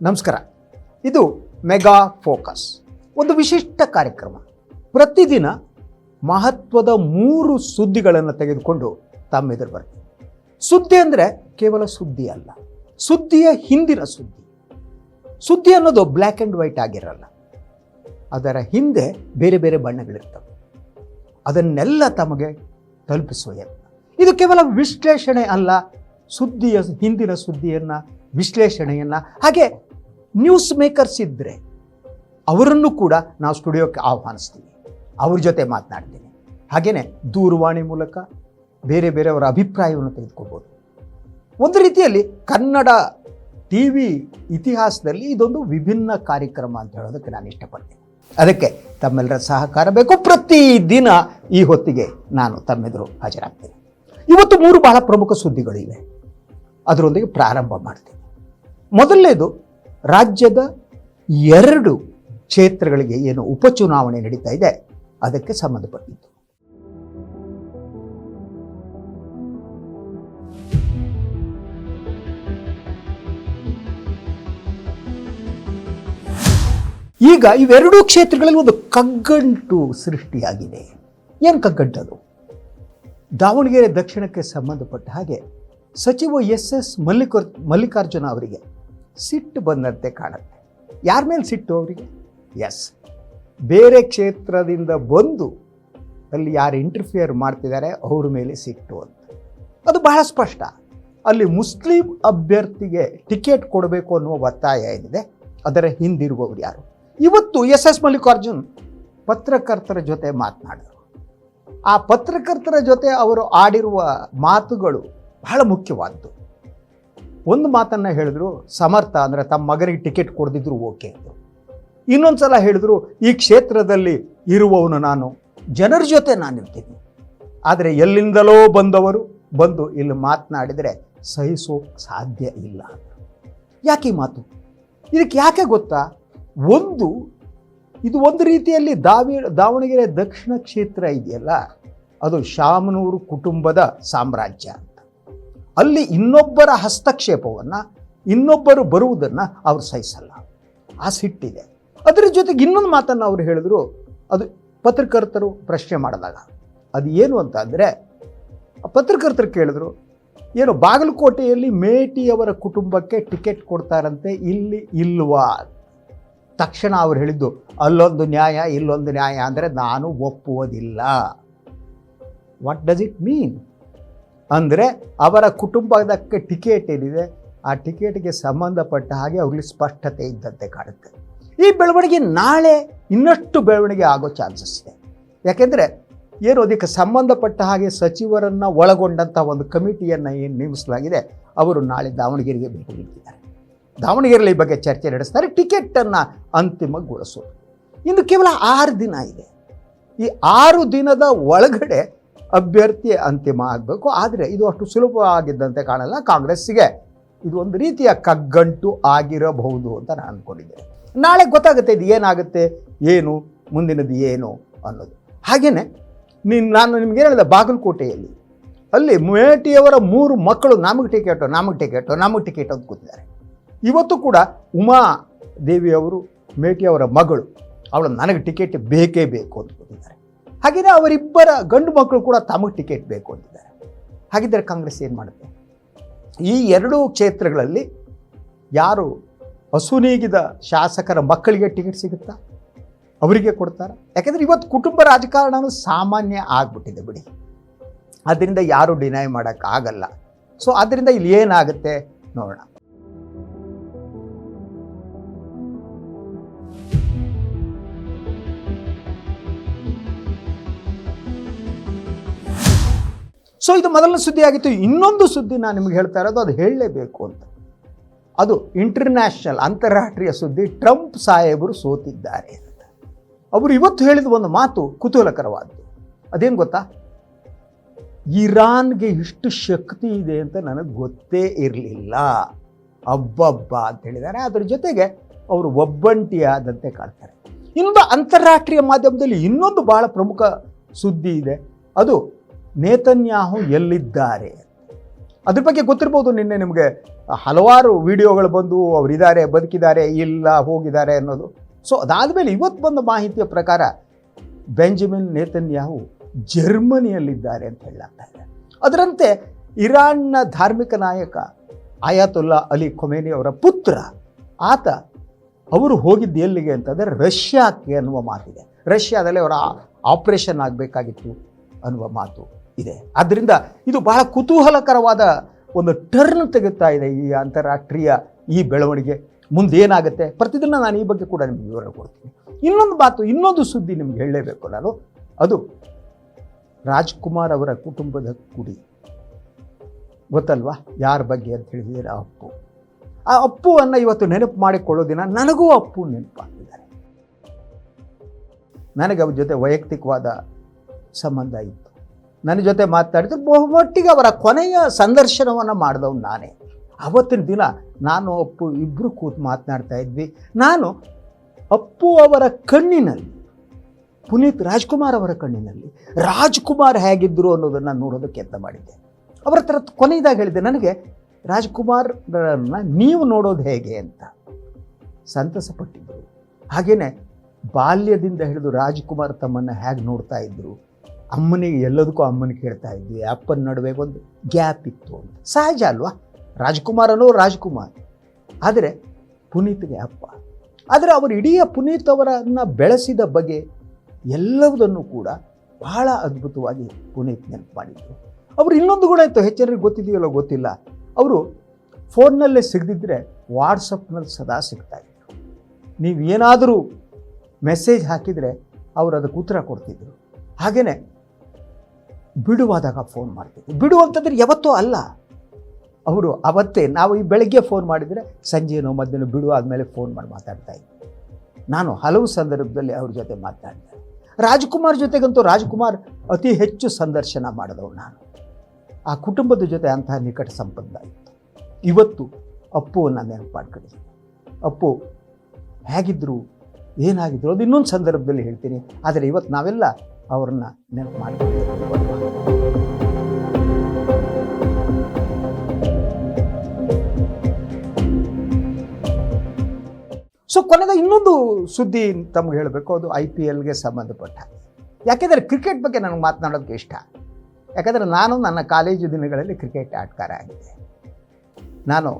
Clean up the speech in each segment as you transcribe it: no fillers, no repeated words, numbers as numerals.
ನಮಸ್ಕಾರ. ಇದು mega focus, ಒಂದು ವಿಶಿಷ್ಟ ಕಾರ್ಯಕ್ರಮ. ಪ್ರತಿದಿನ ಮಹತ್ವದ 3 ಸುದ್ದಿಗಳನ್ನು ತೆಗೆದುಕೊಂಡು ತಮ್ಮೆದುರು ಬರ್ತೀವಿ. ಸುದ್ದಿ ಅಂದರೆ ಕೇವಲ ಸುದ್ದಿ ಅಲ್ಲ, ಸುದ್ದಿಯ ಹಿಂದಿನ ಸುದ್ದಿ. ಸುದ್ದಿ ಅನ್ನೋದು ಬ್ಲ್ಯಾಕ್ ಆ್ಯಂಡ್ ವೈಟ್ ಆಗಿರಲ್ಲ, ಅದರ ಹಿಂದೆ ಬೇರೆ ಬೇರೆ ಬಣ್ಣಗಳಿರ್ತವೆ. ಅದನ್ನೆಲ್ಲ ತಮಗೆ ತಲುಪಿಸುವ ಯತ್ನ. ಇದು ಕೇವಲ ವಿಶ್ಲೇಷಣೆ ಅಲ್ಲ, ಸುದ್ದಿಯ ಹಿಂದಿನ ಸುದ್ದಿಯನ್ನು, ವಿಶ್ಲೇಷಣೆಯನ್ನು, ಹಾಗೆ ನ್ಯೂಸ್ ಮೇಕರ್ಸ್ ಇದ್ದರೆ ಅವರನ್ನು ಕೂಡ ನಾವು ಸ್ಟುಡಿಯೋಕ್ಕೆ ಆಹ್ವಾನಿಸ್ತೀವಿ, ಅವ್ರ ಜೊತೆ ಮಾತನಾಡ್ತೀನಿ. ಹಾಗೆಯೇ ದೂರವಾಣಿ ಮೂಲಕ ಬೇರೆ ಬೇರೆಯವರ ಅಭಿಪ್ರಾಯವನ್ನು ತೆಗೆದುಕೊಳ್ಬೋದು. ಒಂದು ರೀತಿಯಲ್ಲಿ ಕನ್ನಡ ಟಿ ವಿ ಇತಿಹಾಸದಲ್ಲಿ ಇದೊಂದು ವಿಭಿನ್ನ ಕಾರ್ಯಕ್ರಮ ಅಂತ ಹೇಳೋದಕ್ಕೆ ನಾನು ಇಷ್ಟಪಡ್ತೀನಿ. ಅದಕ್ಕೆ ತಮ್ಮೆಲ್ಲರ ಸಹಕಾರ ಬೇಕು. ಪ್ರತಿದಿನ ಈ ಹೊತ್ತಿಗೆ ನಾನು ತಮ್ಮೆದುರು ಹಾಜರಾಗ್ತೀನಿ. ಇವತ್ತು 3 ಬಹಳ ಪ್ರಮುಖ ಸುದ್ದಿಗಳಿವೆ, ಅದರೊಂದಿಗೆ ಪ್ರಾರಂಭ ಮಾಡ್ತೀನಿ. ಮೊದಲನೇದು, ರಾಜ್ಯದ 2 ಕ್ಷೇತ್ರಗಳಿಗೆ ಏನು ಉಪಚುನಾವಣೆ ನಡೀತಾ ಇದೆ ಅದಕ್ಕೆ ಸಂಬಂಧಪಟ್ಟಿದ್ದು. ಈಗ ಇವೆರಡೂ ಕ್ಷೇತ್ರಗಳಲ್ಲಿ ಒಂದು ಕಗ್ಗಂಟು ಸೃಷ್ಟಿಯಾಗಿದೆ. ಏನು ಕಗ್ಗಂಟದು? ದಾವಣಗೆರೆ ದಕ್ಷಿಣಕ್ಕೆ ಸಂಬಂಧಪಟ್ಟ ಹಾಗೆ ಸಚಿವ ಎಸ್ ಮಲ್ಲಿಕಾರ್ಜುನ ಅವರಿಗೆ ಸಿಟ್ಟು ಬಂದಂತೆ ಕಾಣುತ್ತೆ. ಯಾರ ಮೇಲೆ ಸಿಟ್ಟು ಅವರಿಗೆ? ಬೇರೆ ಕ್ಷೇತ್ರದಿಂದ ಬಂದು ಅಲ್ಲಿ ಯಾರು ಇಂಟರ್ಫಿಯರ್ ಮಾಡ್ತಿದ್ದಾರೆ ಅವ್ರ ಮೇಲೆ ಸಿಟ್ಟು ಅಂತ. ಅದು ಬಹಳ ಸ್ಪಷ್ಟ. ಅಲ್ಲಿ ಮುಸ್ಲಿಂ ಅಭ್ಯರ್ಥಿಗೆ ಟಿಕೆಟ್ ಕೊಡಬೇಕು ಅನ್ನುವ ಒತ್ತಾಯ ಏನಿದೆ ಅದರ ಹಿಂದಿರುವವರು ಯಾರು? ಇವತ್ತು ಎಸ್ ಮಲ್ಲಿಕಾರ್ಜುನ್ ಪತ್ರಕರ್ತರ ಜೊತೆ ಮಾತನಾಡಿದರು. ಆ ಪತ್ರಕರ್ತರ ಜೊತೆ ಅವರು ಆಡಿರುವ ಮಾತುಗಳು ಬಹಳ ಮುಖ್ಯವಾದ್ದು. ಒಂದು ಮಾತನ್ನು ಹೇಳಿದ್ರು, ಸಮರ್ಥ ಅಂದರೆ ತಮ್ಮ ಮಗನಿಗೆ ಟಿಕೆಟ್ ಕೊಡದಿದ್ರು ಓಕೆ ಅಂತ. ಇನ್ನೊಂದು ಸಲ ಹೇಳಿದ್ರು, ಈ ಕ್ಷೇತ್ರದಲ್ಲಿ ಇರುವವನು ನಾನು, ಜನರ ಜೊತೆ ನಾನಿರ್ತೀನಿ, ಆದರೆ ಎಲ್ಲಿಂದಲೋ ಬಂದವರು ಬಂದು ಇಲ್ಲಿ ಮಾತನಾಡಿದರೆ ಸಹಿಸೋಕೆ ಸಾಧ್ಯ ಇಲ್ಲ. ಯಾಕೆ ಈ ಮಾತು? ಇದಕ್ಕೆ ಯಾಕೆ ಗೊತ್ತಾ? ಇದು ಒಂದು ರೀತಿಯಲ್ಲಿ ದಾವಣಗೆರೆ ದಕ್ಷಿಣ ಕ್ಷೇತ್ರ ಇದೆಯಲ್ಲ, ಅದು ಶಾಮನೂರು ಕುಟುಂಬದ ಸಾಮ್ರಾಜ್ಯ ಅಂತ. ಅಲ್ಲಿ ಇನ್ನೊಬ್ಬರ ಹಸ್ತಕ್ಷೇಪವನ್ನು, ಇನ್ನೊಬ್ಬರು ಬರುವುದನ್ನು ಅವ್ರು ಸಹಿಸಲ್ಲ. ಆ ಸಿಟ್ಟಿದೆ. ಅದರ ಜೊತೆಗೆ ಇನ್ನೊಂದು ಮಾತನ್ನು ಅವರು ಹೇಳಿದ್ರು, ಅದು ಪತ್ರಕರ್ತರು ಪ್ರಶ್ನೆ ಮಾಡಿದಾಗ. ಅದು ಏನು ಅಂತ ಅಂದರೆ, ಪತ್ರಕರ್ತರು ಕೇಳಿದ್ರು, ಏನು ಬಾಗಲಕೋಟೆಯಲ್ಲಿ ಮೇಟಿಯವರ ಕುಟುಂಬಕ್ಕೆ ಟಿಕೆಟ್ ಕೊಡ್ತಾರಂತೆ, ಇಲ್ಲಿ ಇಲ್ವಾ? ತಕ್ಷಣ ಅವ್ರು ಹೇಳಿದ್ದು, ಅಲ್ಲೊಂದು ನ್ಯಾಯ ಇಲ್ಲೊಂದು ನ್ಯಾಯ ಅಂದರೆ ನಾನು ಒಪ್ಪುವುದಿಲ್ಲ. What does it mean? ಅಂದರೆ ಅವರ ಕುಟುಂಬದಕ್ಕೆ ಟಿಕೆಟ್ ಏನಿದೆ ಆ ಟಿಕೆಟ್ಗೆ ಸಂಬಂಧಪಟ್ಟ ಹಾಗೆ ಅವ್ರಿಗೆ ಸ್ಪಷ್ಟತೆ ಇದ್ದಂತೆ ಕಾಣುತ್ತೆ. ಈ ಬೆಳವಣಿಗೆ ನಾಳೆ ಇನ್ನಷ್ಟು ಬೆಳವಣಿಗೆ ಆಗೋ ಚಾನ್ಸಸ್ ಇದೆ. ಯಾಕೆಂದರೆ ಏನು, ಅದಕ್ಕೆ ಸಂಬಂಧಪಟ್ಟ ಹಾಗೆ ಸಚಿವರನ್ನು ಒಳಗೊಂಡಂಥ ಒಂದು ಕಮಿಟಿಯನ್ನು ಏನು ನೇಮಿಸಲಾಗಿದೆ, ಅವರು ನಾಳೆ ದಾವಣಗೆರೆಗೆ ಭೇಟಿ ನೀಡ್ತಿದ್ದಾರೆ. ದಾವಣಗೆರೆಯಲ್ಲಿ ಈ ಬಗ್ಗೆ ಚರ್ಚೆ ನಡೆಸ್ತಾರೆ, ಟಿಕೆಟನ್ನು ಅಂತಿಮಗೊಳಿಸೋದು. ಇನ್ನು ಕೇವಲ 6 ದಿನ ಇದೆ. ಈ 6 ದಿನದ ಒಳಗಡೆ ಅಭ್ಯರ್ಥಿ ಅಂತಿಮ ಆಗಬೇಕು. ಆದರೆ ಇದು ಅಷ್ಟು ಸುಲಭವಾಗಿದ್ದಂತೆ ಕಾಣಲ್ಲ. ಕಾಂಗ್ರೆಸ್ಸಿಗೆ ಇದು ಒಂದು ರೀತಿಯ ಕಗ್ಗಂಟು ಆಗಿರಬಹುದು ಅಂತ ನಾನು ಅಂದ್ಕೊಂಡಿದ್ದೇನೆ. ನಾಳೆ ಗೊತ್ತಾಗುತ್ತೆ ಇದು ಏನಾಗುತ್ತೆ, ಏನು ಮುಂದಿನದು ಏನು ಅನ್ನೋದು. ಹಾಗೆಯೇ ನಾನು ನಿಮ್ಗೆ ಹೇಳಿದೆ, ಬಾಗಲಕೋಟೆಯಲ್ಲಿ ಅಲ್ಲಿ ಮೇಟಿಯವರ 3 ಮಕ್ಕಳು ನಮಗೆ ಟಿಕೆಟ್ ಅಂತ ಕೂತಿದ್ದಾರೆ. ಇವತ್ತು ಕೂಡ ಉಮಾ ದೇವಿಯವರು, ಮೇಟಿಯವರ ಮಗಳು, ಅವಳು ನನಗೆ ಟಿಕೆಟ್ ಬೇಕೇ ಬೇಕು ಅಂತ ಕೂತಿದ್ದಾರೆ. ಹಾಗೆಯೇ ಅವರಿಬ್ಬರ ಗಂಡು ಮಕ್ಕಳು ಕೂಡ ತಮಗೆ ಟಿಕೆಟ್ ಬೇಕು ಅಂತಿದ್ದಾರೆ. ಹಾಗಿದ್ದರೆ ಕಾಂಗ್ರೆಸ್ ಏನು ಮಾಡುತ್ತೆ? ಈ 2 ಕ್ಷೇತ್ರಗಳಲ್ಲಿ ಯಾರು ಅಸುನೀಗಿದ ಶಾಸಕರ ಮಕ್ಕಳಿಗೆ ಟಿಕೆಟ್ ಸಿಗುತ್ತಾ? ಅವರಿಗೆ ಕೊಡ್ತಾರೆ. ಯಾಕೆಂದರೆ ಇವತ್ತು ಕುಟುಂಬ ರಾಜಕಾರಣನೂ ಸಾಮಾನ್ಯ ಆಗಿಬಿಟ್ಟಿದೆ ಬಿಡಿ. ಅದರಿಂದ ಯಾರು ಡಿನೈ ಮಾಡೋಕ್ಕಾಗಲ್ಲ. ಸೊ ಆದ್ದರಿಂದ ಇಲ್ಲಿ ಏನಾಗುತ್ತೆ ನೋಡೋಣ. ಸೊ ಇದು ಮೊದಲನೇ ಸುದ್ದಿ ಆಗಿತ್ತು. ಇನ್ನೊಂದು ಸುದ್ದಿ ನಾನು ನಿಮಗೆ ಹೇಳ್ತಾ ಇರೋದು, ಅದು ಹೇಳಲೇಬೇಕು ಅಂತ. ಅದು ಇಂಟರ್ನ್ಯಾಷನಲ್, ಅಂತಾರಾಷ್ಟ್ರೀಯ ಸುದ್ದಿ. ಟ್ರಂಪ್ ಸಾಹೇಬರು ಸೋತಿದ್ದಾರೆ ಅಂತ ಅವರು ಇವತ್ತು ಹೇಳಿದ ಒಂದು ಮಾತು ಕುತೂಹಲಕರವಾದ್ದು. ಅದೇನು ಗೊತ್ತಾ? ಇರಾನ್ಗೆ ಇಷ್ಟು ಶಕ್ತಿ ಇದೆ ಅಂತ ನನಗೆ ಗೊತ್ತೇ ಇರಲಿಲ್ಲ, ಅಬ್ಬಬ್ಬ ಅಂತ ಹೇಳಿದ್ದಾರೆ. ಅದರ ಜೊತೆಗೆ ಅವರು ಒಬ್ಬಂಟಿಯಾದಂತೆ ಕಾಣ್ತಾರೆ. ಇನ್ನೊಂದು ಅಂತಾರಾಷ್ಟ್ರೀಯ ಮಾಧ್ಯಮದಲ್ಲಿ ಇನ್ನೊಂದು ಬಹಳ ಪ್ರಮುಖ ಸುದ್ದಿ ಇದೆ. ಅದು ನೇತನ್ಯಾಹು ಎಲ್ಲಿದ್ದಾರೆ? ಅದ್ರ ಬಗ್ಗೆ ಗೊತ್ತಿರ್ಬೋದು. ನಿನ್ನೆ ನಿಮಗೆ ಹಲವಾರು ವಿಡಿಯೋಗಳು ಬಂದು ಅವರಿದ್ದಾರೆ, ಬದುಕಿದ್ದಾರೆ, ಇಲ್ಲ ಹೋಗಿದ್ದಾರೆ ಅನ್ನೋದು. ಸೊ ಅದಾದಮೇಲೆ ಇವತ್ತು ಬಂದ ಮಾಹಿತಿಯ ಪ್ರಕಾರ ಬೆಂಜಮಿನ್ ನೇತನ್ಯಾಹು ಜರ್ಮನಿಯಲ್ಲಿದ್ದಾರೆ ಅಂತ ಹೇಳಲಾಗ್ತಾ ಇದೆ. ಅದರಂತೆ ಇರಾನ್ನ ಧಾರ್ಮಿಕ ನಾಯಕ ಆಯತುಲ್ಲಾ ಅಲಿ ಖೊಮೇನಿ ಅವರ ಪುತ್ರ ಅವರು ಹೋಗಿದ್ದು ಎಲ್ಲಿಗೆ ಅಂತಂದರೆ ರಷ್ಯಾಕ್ಕೆ ಅನ್ನುವ ಮಾತಿದೆ. ರಷ್ಯಾದಲ್ಲಿ ಅವರ ಆಪರೇಷನ್ ಆಗಬೇಕಾಗಿತ್ತು ಅನ್ನುವ ಮಾತು ಇದೆ. ಆದ್ದರಿಂದ ಇದು ಬಹಳ ಕುತೂಹಲಕರವಾದ ಒಂದು ಟರ್ನ್ ತೆಗೆದುತ್ತಾ ಇದೆ ಈ ಅಂತಾರಾಷ್ಟ್ರೀಯ ಈ ಬೆಳವಣಿಗೆ. ಮುಂದೇನಾಗುತ್ತೆ ಪ್ರತಿದಿನ ನಾನು ಈ ಬಗ್ಗೆ ಕೂಡ ನಿಮಗೆ ವಿವರ ಕೊಡ್ತೀನಿ. ಇನ್ನೊಂದು ಸುದ್ದಿ ನಿಮ್ಗೆ ಹೇಳಲೇಬೇಕು ನಾನು. ಅದು ರಾಜ್ಕುಮಾರ್ ಅವರ ಕುಟುಂಬದ ಕುಡಿ ಗೊತ್ತಲ್ವಾ, ಯಾರ ಬಗ್ಗೆ ಅಂತ ಹೇಳಿದರೆ ಅಪ್ಪು. ಆ ಅಪ್ಪುವನ್ನು ಇವತ್ತು ನೆನಪು ಮಾಡಿಕೊಳ್ಳೋ ದಿನ ನನಗೂ ಅಪ್ಪು ನೆನಪಾಗಿದ್ದಾರೆ. ನನಗೆ ಅವ್ರ ಜೊತೆ ವೈಯಕ್ತಿಕವಾದ ಸಂಬಂಧ ಇತ್ತು. ನನ್ನ ಜೊತೆ ಮಾತಾಡಿದ್ರು. ಬಹುಮಟ್ಟಿಗೆ ಅವರ ಕೊನೆಯ ಸಂದರ್ಶನವನ್ನು ಮಾಡಿದವು ನಾನೇ. ಅವತ್ತಿನ ದಿನ ನಾನು ಅಪ್ಪು ಇಬ್ಬರು ಕೂತು ಮಾತನಾಡ್ತಾ ಇದ್ವಿ. ನಾನು ಅಪ್ಪು ಅವರ ಕಣ್ಣಿನಲ್ಲಿ, ಪುನೀತ್ ರಾಜ್ಕುಮಾರ್ ಅವರ ಕಣ್ಣಿನಲ್ಲಿ ರಾಜ್ಕುಮಾರ್ ಹೇಗಿದ್ದರು ಅನ್ನೋದನ್ನು ನೋಡೋದಕ್ಕೆ ಯತ್ನ ಮಾಡಿದ್ದೆ. ಅವರ ಹತ್ರ ಕೊನೆಯದಾಗಿ ಹೇಳಿದೆ, ನನಗೆ ರಾಜ್ಕುಮಾರ್ನ ನೀವು ನೋಡೋದು ಹೇಗೆ ಅಂತ ಸಂತಸಪಟ್ಟಿದ್ದರು. ಹಾಗೆಯೇ ಬಾಲ್ಯದಿಂದ ಹಿಡಿದು ರಾಜ್ಕುಮಾರ್ ತಮ್ಮನ್ನು ಹೇಗೆ ನೋಡ್ತಾ ಇದ್ದರು, ಅಮ್ಮನಿಗೆ ಎಲ್ಲದಕ್ಕೂ ಅಮ್ಮನ ಕೇಳ್ತಾ ಇದ್ವಿ, ಅಪ್ಪನ ನಡುವೆ ಒಂದು ಗ್ಯಾಪ್ ಇತ್ತು ಅಂತ. ಸಹಜ ಅಲ್ವಾ, ರಾಜ್ಕುಮಾರ್ ಅನ್ನೋ ರಾಜ್ಕುಮಾರ್, ಆದರೆ ಪುನೀತ್ಗೆ ಅಪ್ಪ. ಆದರೆ ಅವರು ಇಡೀ ಪುನೀತ್ ಅವರನ್ನು ಬೆಳೆಸಿದ ಬಗೆ ಎಲ್ಲವುದನ್ನು ಕೂಡ ಬಹಳ ಅದ್ಭುತವಾಗಿ ಪುನೀತ್ ನೆನಪು ಮಾಡಿದರು. ಅವರು ಇನ್ನೊಂದು ಗುಣ ಇತ್ತು, ಹೆಚ್ಚರಿಗೆ ಗೊತ್ತಿದೆಯಲ್ಲೋ ಗೊತ್ತಿಲ್ಲ, ಅವರು ಫೋನ್ನಲ್ಲೇ ಸಿಗದಿದ್ದರೆ ವಾಟ್ಸಪ್ನಲ್ಲಿ ಸದಾ ಸಿಗ್ತಾಯಿದ್ರು. ನೀವು ಏನಾದರೂ ಮೆಸೇಜ್ ಹಾಕಿದರೆ ಅವರು ಅದಕ್ಕೆ ಉತ್ತರ ಕೊಡ್ತಿದ್ರು. ಹಾಗೆಯೇ ಬಿಡುವಾದಾಗ ಫೋನ್ ಮಾಡ್ತಿದ್ರು. ಬಿಡುವಂತಂದ್ರೆ ಯಾವತ್ತೂ ಅಲ್ಲ, ಅವರು ಅವತ್ತೇ ನಾವು ಈ ಬೆಳಗ್ಗೆ ಫೋನ್ ಮಾಡಿದರೆ ಸಂಜೆನೋ ಮಧ್ಯಾಹ್ನ ಬಿಡು ಆದಮೇಲೆ ಫೋನ್ ಮಾಡಿ ಮಾತಾಡ್ತಾ ಇದ್ದೆ. ನಾನು ಹಲವು ಸಂದರ್ಭದಲ್ಲಿ ಅವ್ರ ಜೊತೆ ಮಾತಾಡಿದೆ. ರಾಜ್ಕುಮಾರ್ ಜೊತೆಗಂತೂ ರಾಜ್ಕುಮಾರ್ ಅತಿ ಹೆಚ್ಚು ಸಂದರ್ಶನ ಮಾಡಿದವು ನಾನು. ಆ ಕುಟುಂಬದ ಜೊತೆ ಅಂತಹ ನಿಕಟ ಸಂಬಂಧ ಇತ್ತು. ಇವತ್ತು ಅಪ್ಪುವನ್ನು ನೆನಪು ಮಾಡ್ಕೊಂಡಿದ್ದೀನಿ. ಅಪ್ಪು ಹೇಗಿದ್ದರು, ಏನಾಗಿದ್ರು ಅದು ಇನ್ನೊಂದು ಸಂದರ್ಭದಲ್ಲಿ ಹೇಳ್ತೀನಿ. ಆದರೆ ಇವತ್ತು ನಾವೆಲ್ಲ ಅವ್ರನ್ನ ನೆನಪು ಮಾಡ್ಕೊಂಡಿದ್ದೀವಿ. ಸೊ ಕೊನೆದ ಇನ್ನೊಂದು ಸುದ್ದಿ ತಮಗೆ ಹೇಳಬೇಕು, ಅದು IPLಗೆ ಸಂಬಂಧಪಟ್ಟ. ಯಾಕೆಂದರೆ ಕ್ರಿಕೆಟ್ ಬಗ್ಗೆ ನನಗೆ ಮಾತನಾಡೋದಕ್ಕೆ ಇಷ್ಟ. ಯಾಕಂದರೆ ನಾನು ನನ್ನ ಕಾಲೇಜು ದಿನಗಳಲ್ಲಿ ಕ್ರಿಕೆಟ್ ಆಟಗಾರ ಆಗಿದ್ದೆ. ನಾನು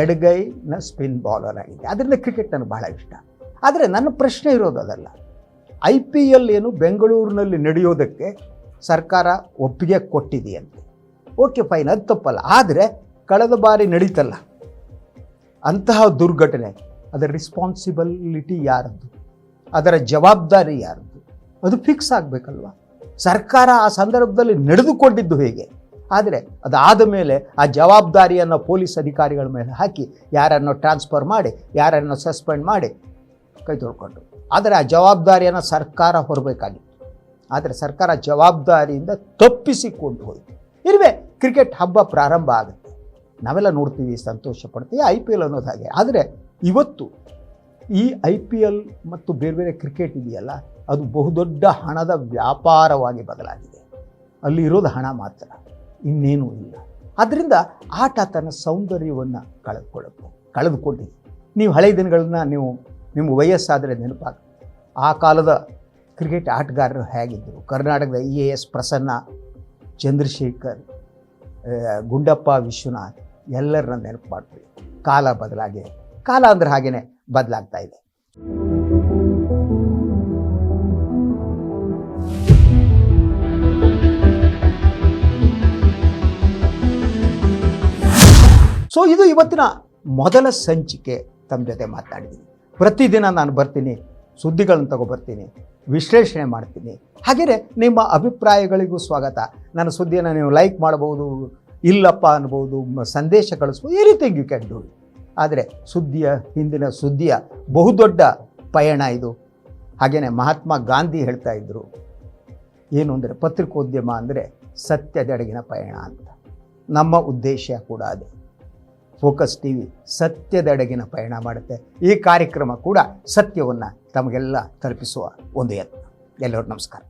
ಎಡಗೈನ ಸ್ಪಿನ್ ಬೌಲರ್ ಆಗಿದ್ದೆ. ಅದರಿಂದ ಕ್ರಿಕೆಟ್ ನನಗೆ ಬಹಳ ಇಷ್ಟ. ಆದರೆ ನನ್ನ ಪ್ರಶ್ನೆ ಇರೋದು ಅದಲ್ಲ. IPL ಏನು ಬೆಂಗಳೂರಿನಲ್ಲಿ ನಡೆಯೋದಕ್ಕೆ ಸರ್ಕಾರ ಒಪ್ಪಿಗೆ ಕೊಟ್ಟಿದೆಯಂತೆ. ಓಕೆ ಫೈನ್, ಅದು ತಪ್ಪಲ್ಲ. ಆದರೆ ಕಳೆದ ಬಾರಿ ನಡೀತಲ್ಲ ಅಂತಹ ದುರ್ಘಟನೆ, ಅದರ ರೆಸ್ಪಾನ್ಸಿಬಿಲಿಟಿ ಯಾರದ್ದು, ಅದರ ಜವಾಬ್ದಾರಿ ಯಾರದ್ದು, ಅದು ಫಿಕ್ಸ್ ಆಗಬೇಕಲ್ವ. ಸರ್ಕಾರ ಆ ಸಂದರ್ಭದಲ್ಲಿ ನಡೆದುಕೊಂಡಿದ್ದು ಹೇಗೆ, ಆದರೆ ಅದಾದ ಮೇಲೆ ಆ ಜವಾಬ್ದಾರಿಯನ್ನು ಪೊಲೀಸ್ ಅಧಿಕಾರಿಗಳ ಮೇಲೆ ಹಾಕಿ ಯಾರನ್ನು ಟ್ರಾನ್ಸ್ಫರ್ ಮಾಡಿ, ಯಾರನ್ನು ಸಸ್ಪೆಂಡ್ ಮಾಡಿ ಕೈ ತೊಳ್ಕೊಂಡು. ಆದರೆ ಆ ಜವಾಬ್ದಾರಿಯನ್ನು ಸರ್ಕಾರ ಹೊರಬೇಕಾಗಿತ್ತು. ಆದರೆ ಸರ್ಕಾರ ಜವಾಬ್ದಾರಿಯಿಂದ ತಪ್ಪಿಸಿಕೊಂಡು ಹೋಯಿತು. ಇರುವೆ ಕ್ರಿಕೆಟ್ ಹಬ್ಬ ಪ್ರಾರಂಭ ಆಗುತ್ತೆ, ನಾವೆಲ್ಲ ನೋಡ್ತೀವಿ, ಸಂತೋಷ ಪಡ್ತೀವಿ. IPL ಅನ್ನೋದು ಹಾಗೆ. ಆದರೆ ಇವತ್ತು ಈ IPL ಮತ್ತು ಬೇರೆ ಬೇರೆ ಕ್ರಿಕೆಟ್ ಇದೆಯಲ್ಲ, ಅದು ಬಹುದೊಡ್ಡ ಹಣದ ವ್ಯಾಪಾರವಾಗಿ ಬದಲಾಗಿದೆ. ಅಲ್ಲಿ ಇರೋದು ಹಣ ಮಾತ್ರ, ಇನ್ನೇನೂ ಇಲ್ಲ. ಆದ್ದರಿಂದ ಆಟ ತನ್ನ ಸೌಂದರ್ಯವನ್ನು ಕಳೆದುಕೊಂಡಿದೆ. ನೀವು ಹಳೆಯ ದಿನಗಳನ್ನ ನಿಮ್ಮ ವಯಸ್ಸಾದರೆ ನೆನಪಾಗುತ್ತೆ. ಆ ಕಾಲದ ಕ್ರಿಕೆಟ್ ಆಟಗಾರರು ಹೇಗಿದ್ದರು. ಕರ್ನಾಟಕದ EAS ಪ್ರಸನ್ನ, ಚಂದ್ರಶೇಖರ್, ಗುಂಡಪ್ಪ ವಿಶ್ವನಾಥ್ ಎಲ್ಲರನ್ನ ನೆನಪು ಮಾಡ್ತೀವಿ. ಕಾಲ ಬದಲಾಗಿದೆ. ಕಾಲ ಅಂದರೆ ಹಾಗೇ ಬದಲಾಗ್ತಾ ಇದೆ. ಸೊ ಇದು ಇವತ್ತಿನ ಮೊದಲ ಸಂಚಿಕೆ. ತಮ್ಮ ಜೊತೆ ಮಾತಾಡಿದ್ದೀನಿ. ಪ್ರತಿದಿನ ನಾನು ಬರ್ತೀನಿ, ಸುದ್ದಿಗಳನ್ನು ತಗೊಬರ್ತೀನಿ, ವಿಶ್ಲೇಷಣೆ ಮಾಡ್ತೀನಿ. ಹಾಗೆಯೇ ನಿಮ್ಮ ಅಭಿಪ್ರಾಯಗಳಿಗೂ ಸ್ವಾಗತ. ನನ್ನ ಸುದ್ದಿಯನ್ನು ನೀವು ಲೈಕ್ ಮಾಡ್ಬೋದು, ಇಲ್ಲಪ್ಪ ಅನ್ಬೋದು, ಸಂದೇಶ ಕಳಿಸ್ಬೋದು, ಎನಿಥಿಂಗ್ ಯು ಕ್ಯಾನ್ ಡೂ. ಆದರೆ ಹಿಂದಿನ ಸುದ್ದಿಯ ಬಹುದೊಡ್ಡ ಪಯಣ ಇದು. ಹಾಗೆಯೇ ಮಹಾತ್ಮ ಗಾಂಧಿ ಹೇಳ್ತಾ ಇದ್ದರು, ಏನು ಅಂದರೆ ಪತ್ರಿಕೋದ್ಯಮ ಅಂದರೆ ಸತ್ಯದೆಡೆಗಿನ ಪಯಣ ಅಂತ. ನಮ್ಮ ಉದ್ದೇಶ ಕೂಡ ಅದೇ. ಫೋಕಸ್ TV ಸತ್ಯದೆಡೆಗಿನ ಪಯಣ ಮಾಡುತ್ತೆ. ಈ ಕಾರ್ಯಕ್ರಮ ಕೂಡ ಸತ್ಯವನ್ನು ತಮಗೆಲ್ಲ ತಲುಪಿಸುವ ಒಂದು ಯತ್ನ. ಎಲ್ಲರೂ ನಮಸ್ಕಾರ.